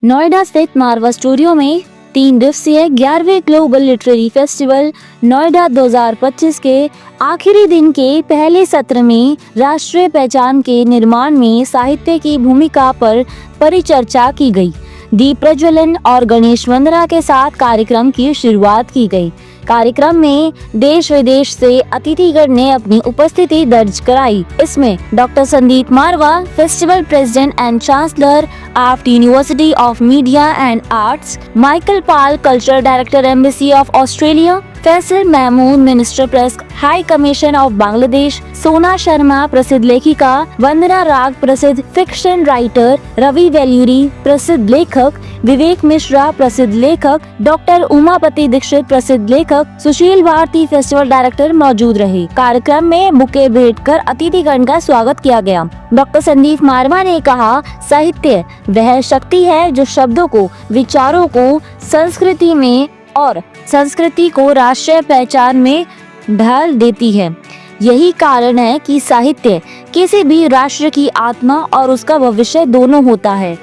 नोएडा स्थित मारवा स्टूडियो में 3 दिवसीय 11वें ग्लोबल लिटरेरी फेस्टिवल नोएडा 2025 के आखिरी दिन के पहले सत्र में राष्ट्रीय पहचान के निर्माण में साहित्य की भूमिका पर परिचर्चा की गई। दीप प्रज्वलन और गणेश वंदना के साथ कार्यक्रम की शुरुआत की गई। कार्यक्रम में देश विदेश से अतिथिगण ने अपनी उपस्थिति दर्ज कराई। इसमें doctor Sandeep Marwah, festival president and chancellor AFT university of media and arts, Michael Paul, cultural director embassy of Australia, Faisal Mahmood, minister press high commission of Bangladesh, Sona Sharma, प्रसिद्ध लेखिका, वंदना राग, प्रसिद्ध फिक्शन राइटर, रवि वेल्यूरी, प्रसिद्ध लेखक, विवेक मिश्रा, प्रसिद्ध लेखक, डॉक्टर उमापति दीक्षित, प्रसिद्ध लेखक, सुशील भारती, फेस्टिवल डायरेक्टर मौजूद रहे। कार्यक्रम में बुके भेंट कर अतिथिगण का स्वागत किया गया। डॉक्टर संदीप मारवा ने कहा, साहित्य वह शक्ति है जो शब्दों को, विचारों को संस्कृति में और संस्कृति को राष्ट्रीय पहचान में ढाल देती है। यही कारण है कि साहित्य किसी भी राष्ट्र की आत्मा और उसका भविष्य दोनों होता है।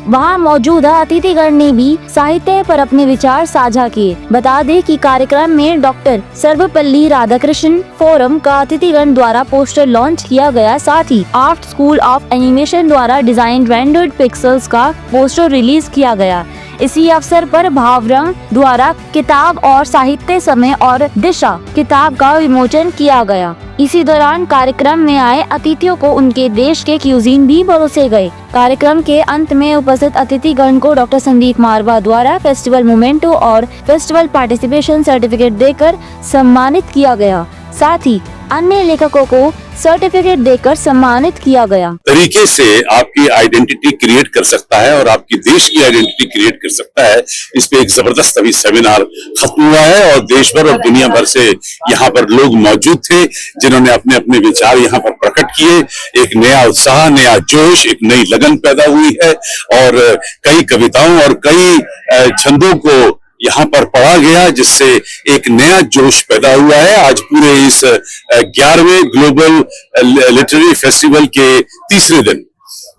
वहाँ मौजूदा अतिथिगण ने भी साहित्य पर अपने विचार साझा किए। बता दें कि कार्यक्रम में डॉक्टर सर्वपल्ली राधाकृष्णन फोरम का अतिथिगण द्वारा पोस्टर लॉन्च किया गया। साथ ही आर्ट स्कूल ऑफ एनिमेशन द्वारा डिजाइन रेंडर्ड पिक्सेल्स का पोस्टर रिलीज किया गया। इसी अवसर पर भावरंग द्वारा किताब और साहित्य समय और दिशा किताब का विमोचन किया गया। इसी दौरान कार्यक्रम में आए अतिथियों को उनके देश के क्यूजीन भी परोसे गए। कार्यक्रम के अंत में उपस्थित अतिथिगण को डॉक्टर संदीप मारवा द्वारा फेस्टिवल मोमेंटो और फेस्टिवल पार्टिसिपेशन सर्टिफिकेट देकर सम्मानित किया गया। साथ ही अन्य लेखकों को सर्टिफिकेट देकर सम्मानित किया गया। तरीके से आपकी आइडेंटिटी क्रिएट कर सकता है और आपकी देश की आइडेंटिटी क्रिएट कर सकता है। इस पे एक जबरदस्त अभी सेमिनार खत्म हुआ है और देश भर और दुनिया भर से यहाँ पर लोग मौजूद थे जिन्होंने अपने अपने विचार यहाँ पर प्रकट किए। एक नया उत्साह, नया जोश, एक नई लगन पैदा हुई है और कई कविताओं और कई छंदों को यहाँ पर पढ़ा गया जिससे एक नया जोश पैदा हुआ है। आज पूरे इस 11वें ग्लोबल लिटरेरी फेस्टिवल के तीसरे दिन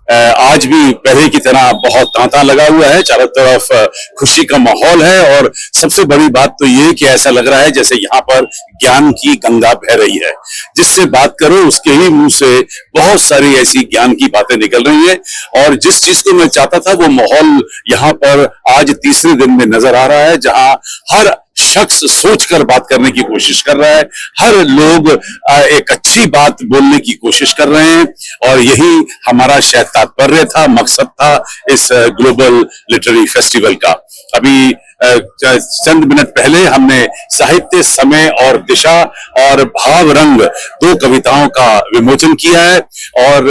आज भी पहले की तरह बहुत तांता लगा हुआ है। चारों तरफ खुशी का माहौल है और सबसे बड़ी बात तो ये कि ऐसा लग रहा है जैसे यहाँ पर ज्ञान की गंगा बह रही है। जिससे बात करो उसके ही मुंह से बहुत सारी ऐसी ज्ञान की बातें निकल रही है और जिस चीज को मैं चाहता था वो माहौल यहाँ पर आज तीसरे दिन में नजर आ रहा है, जहां हर शख्स सोचकर बात करने की कोशिश कर रहा है, हर लोग एक अच्छी बात बोलने की कोशिश कर रहे हैं और यही हमारा शायद तात्पर्य था, मकसद था इस ग्लोबल लिटरेरी फेस्टिवल का। अभी चंद मिनट पहले हमने साहित्य, समय और दिशा और भाव रंग 2 कविताओं का विमोचन किया है और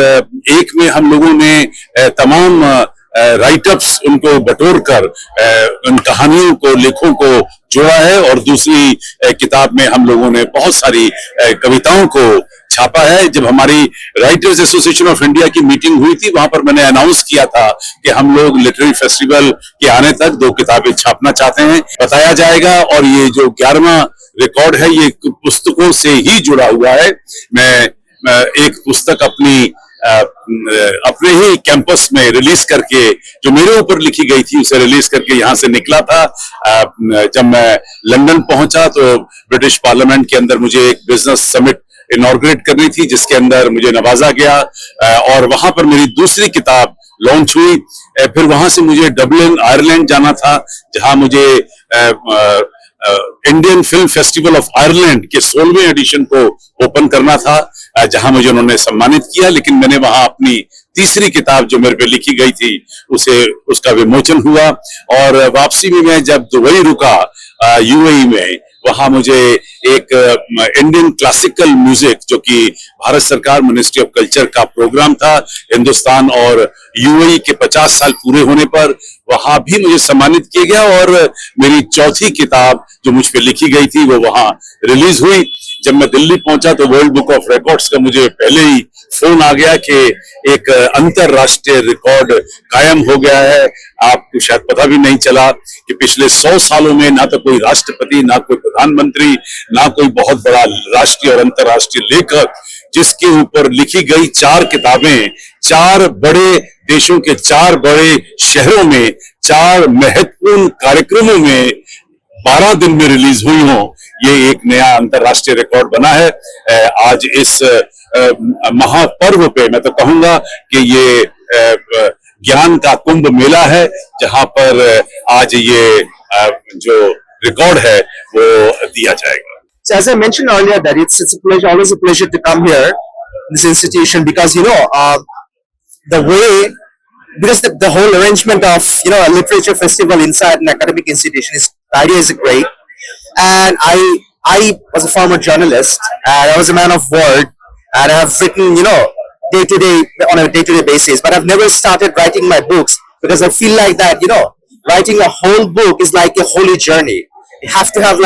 एक में हम लोगों ने तमाम राइटअप्स उनको बटोर कर उन कहानियों को, लेखों को जोड़ा है और दूसरी किताब में हम लोगों ने बहुत सारी कविताओं को छापा है। जब हमारी राइटर्स एसोसिएशन ऑफ इंडिया की मीटिंग हुई थी वहां पर मैंने अनाउंस किया था कि हम लोग लिटरेरी फेस्टिवल के आने तक 2 किताबें छापना चाहते हैं, बताया जाएगा। और ये जो 11वां रिकॉर्ड है ये पुस्तकों से ही जुड़ा हुआ है। मैं एक पुस्तक अपने ही कैंपस में रिलीज करके, जो मेरे ऊपर लिखी गई थी उसे रिलीज करके यहाँ से निकला था। जब मैं लंदन पहुंचा तो ब्रिटिश पार्लियामेंट के अंदर मुझे एक बिजनेस समिट इनॉर्गरेट करनी थी जिसके अंदर मुझे नवाजा गया और वहां पर मेरी दूसरी किताब लॉन्च हुई। फिर वहां से मुझे डबलिन आयरलैंड जाना था जहां मुझे Indian film festival of Ireland के 16वें एडिशन को ओपन करना था जहां मुझे उन्होंने सम्मानित किया। लेकिन मैंने वहां अपनी तीसरी किताब जो मेरे पे लिखी गई थी उसका विमोचन हुआ और वापसी में मैं जब दुबई रुका यूएई में, वहां मुझे एक इंडियन क्लासिकल म्यूजिक जो कि भारत सरकार मिनिस्ट्री ऑफ कल्चर का प्रोग्राम था हिंदुस्तान और यूएई के 50 साल पूरे होने पर, वहां भी मुझे सम्मानित किया गया और मेरी चौथी किताब जो मुझ पे लिखी गई थी वो वहां रिलीज हुई। जब मैं दिल्ली पहुंचा तो वर्ल्ड बुक ऑफ रिकॉर्ड्स का मुझे पहले ही फोन आ गया कि एक अंतरराष्ट्रीय रिकॉर्ड कायम हो गया है। आपको शायद पता भी नहीं चला कि पिछले 100 सालों में ना तो कोई राष्ट्रपति, ना कोई प्रधानमंत्री, ना कोई बहुत बड़ा राष्ट्रीय और अंतरराष्ट्रीय लेखक जिसके ऊपर लिखी गई 4 किताबें 4 बड़े देशों के 4 बड़े शहरों में 4 महत्वपूर्ण कार्यक्रमों में 12 दिन में रिलीज हुई हो, ये एक नया अंतरराष्ट्रीय रिकॉर्ड बना है। आज इस महापर्व पे मैं तो कहूंगा कि ये ज्ञान का कुंभ मेला है, जहां पर आज ये जो रिकॉर्ड है वो दिया जाएगा। So as I mentioned earlier, that it's a pleasure, always a pleasure to come here, this institution, because the way, because the whole arrangement of a literature festival inside an academic institution is, the idea is great. And I was a former journalist, and I was a man of word, and I have written day to day on a day to day basis, but I've never started writing my books because I feel like that writing a whole book is like a holy journey. You have to have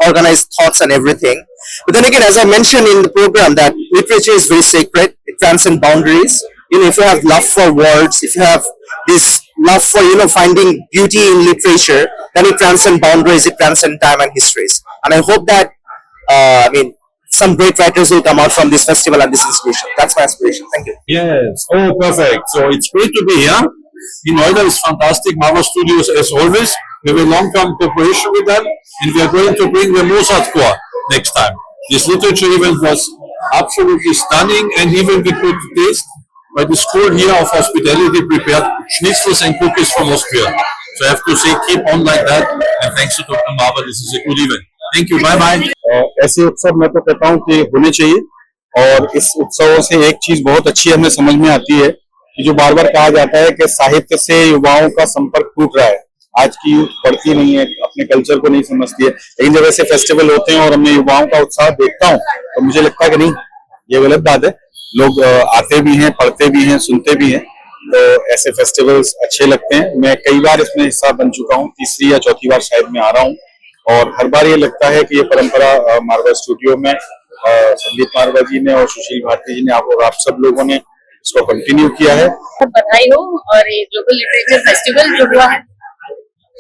organized thoughts and everything. But then again, as I mentioned in the program, that literature is very sacred. It transcends boundaries. If you have love for words, if you have this love for finding beauty in literature, then it transcends boundaries. It transcends time and histories. And I hope that some great writers will come out from this festival and this institution. That's my aspiration. Thank you. Yes. Oh, perfect. So it's great to be here. In Noida is fantastic. Marva Studios, as always. We have a long-term cooperation with them, and we are going to bring the Mozart Chor next time. This literature event was absolutely stunning, and even we could taste by the school here of hospitality prepared schnitzels and cookies from Austria. So I have to say, keep on like that, and thanks to Dr. Marva, this is a good event. Thank you. Bye-bye. ऐसे उत्सव मैं तो कहता हूँ कि होने चाहिए, और इस उत्सवों से एक चीज बहुत अच्छी हमें समझ में आती है कि जो बार बार कहा जाता है कि साहित्य से युवाओं का संपर्क टूट रहा है। आज की यूथ पढ़ती नहीं है, अपने कल्चर को नहीं समझती है, लेकिन जब ऐसे फेस्टिवल होते हैं और मैं युवाओं का उत्साह देखता हूँ तो मुझे लगता है कि नहीं, ये गलत बात है। लोग आते भी हैं, पढ़ते भी हैं, सुनते भी हैं, तो ऐसे फेस्टिवल्स अच्छे लगते हैं। मैं कई बार इसमें हिस्सा बन चुका हूँ, तीसरी या चौथी बार शायद मैं आ रहा हूँ, और हर बार ये लगता है कि ये परंपरा मारवा स्टूडियो में संदीप मारवा जी ने और सुशील भारती जी ने आप सब लोगों ने इसको कंटिन्यू किया है। बधाई हो। और ये ग्लोबल लिटरेचर फेस्टिवल जो हुआ है,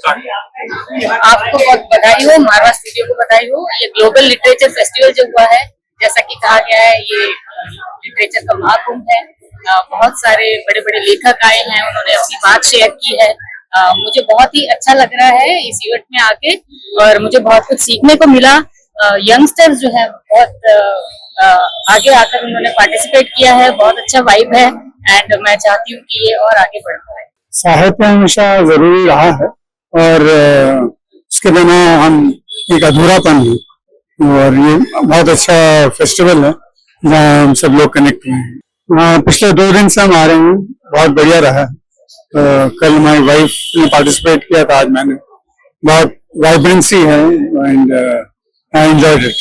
आपको बहुत बधाई हो, मारवा स्टूडियो को बधाई हो। ये ग्लोबल लिटरेचर फेस्टिवल जो हुआ है, जैसा कि कहा गया है, ये लिटरेचर का महाकुंभ है। बहुत सारे बड़े बड़े लेखक आए हैं, उन्होंने अपनी बात शेयर की है। मुझे बहुत ही अच्छा लग रहा है इस इवेंट में आके, और मुझे बहुत कुछ सीखने को मिला। यंगस्टर्स जो है बहुत आगे आकर उन्होंने पार्टिसिपेट किया है, बहुत अच्छा वाइब है, एंड मैं चाहती हूँ कि ये और आगे बढ़ पाए। साहित्य हमेशा जरूरी रहा है, और इसके बिना हम एक अधूरापन है, और ये बहुत अच्छा फेस्टिवल है जहाँ हम सब लोग कनेक्ट हुए हैं। पिछले 2 दिन से हम आ रहे हैं, बहुत बढ़िया रहा। कल हमारी वाइफ ने पार्टिसिपेट किया था, आज मैंने। बहुत वाइब्रेंसी है, एंड आई एंजॉयड इट।